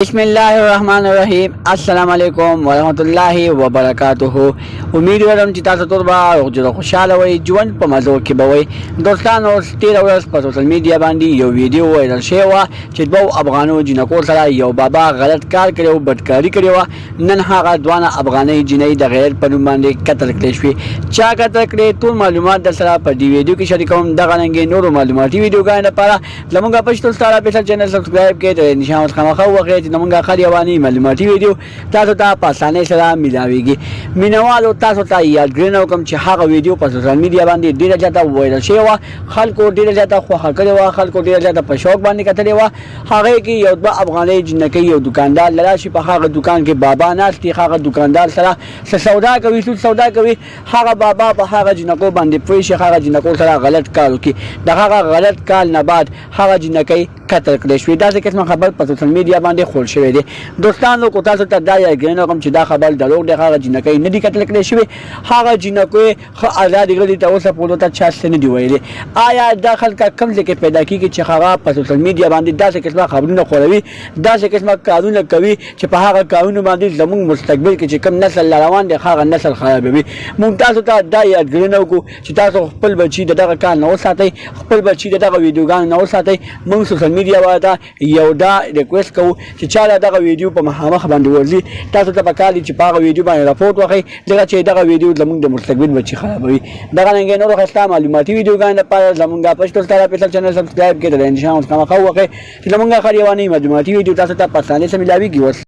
बिस्मिल्लाहिर्रहमानिर्रहीम अस्सलाम वालेकुम वरहमतुल्लाहि वबरकातुहू। उम्मीद ورم چې تاسو ټول به روغ خوشاله وئ، ژوند په مزو کې به وئ. دوستانو تېره ورځ په سوشل میډیا باندې یو ویډیو وایرل شوی وه چې دوو افغانو جنکو سره یو بابا غلط کار کړی و، بدکاري کړې وه. نن هغه دوانه افغانۍ جنۍ د غیرت په نوم باندې قتل کړې شوې. چا قتل کړې ټول معلومات در سره په دې ویډیو کې شریکوم. دغه رنګې نورو معلوماتي ویډیوګانو لپاره زموږ پښتو سټار افیشل چینل سبسکرایب کړئ، د نشان خامخا وغږئ چې زموږ خریواني معلوماتي ویډیو تاسو ته په اسانۍ سره ملاويږي. مینوالو تاسو ته یادګري نه کوم چې هغه ویډیو په سوشل میډیا باندې ډیره زیاته وایرل شوی و، خلکو ډیره زیاته خوښه کړې وه، خلکو ډیره زیاته په شوق باندې کتلې وه. هغه کې یو دوه افغانۍ جنکۍ یو دکاندار لراشي، په هغه دکان کې بابا ناست دی، هغه دکاندار سره سودا کوي، سودا کوي. هغه بابا په هغه جنکو باندې پوه شي، هغه جنکو سره غلط کار وکړي. د هغه غلط کار نه بعد هغه جنکۍ قتل کړې شوې. داسې قسمه خبر په سوشل میډیا باندې خپور شوی دی. دوستانو کو تاسو ته دا یادګري نه کوم چې دا خبر دروغ دی، هغه جنکۍ نه دي قتل کړې شوې. هغه جنکۍ ښه آزاد کړې دي، اوس په لوته چا څه نه دی ویلي. آیا دا خلک کوم ځای کې پیدا کیږي چې هغه په سوشل میډیا باندې داسې قسمه خبرونه خوروي، داسې قسمه کارونه کوي چې په هغه کارونو باندې زموږ مستقبل کې چې کوم نسل روان دی هغه نسل خرابوي. مونږ تاسو ته دا یادګري نه کوو چې تاسو خپل بچي دغه کار نه وساتئ، خپل بچي دغه ویډیوګان نه وساتئ. مونږ سوشل میډیا باندې یو دا ریکوست کوو چې چا دغه ویډیو په مخامخ باندې ورځي، تاسو ته پکار دي چې په هغه ویډیو باندې راپورټ وکړئ، ځکه چې دغه ویډیو زموږ د مستقبل بچي خرابوي. دغه رنګې نورو ښایسته معلوماتي ویډیوګانو لپاره زموږ پښتو سټار افیشل چینل سبسکرایب کړئ، د نشان خامخا وکړئ چې زموږ خریواني معلوماتي ویډیو تاسو ته په اسانۍ سره ملاويږي.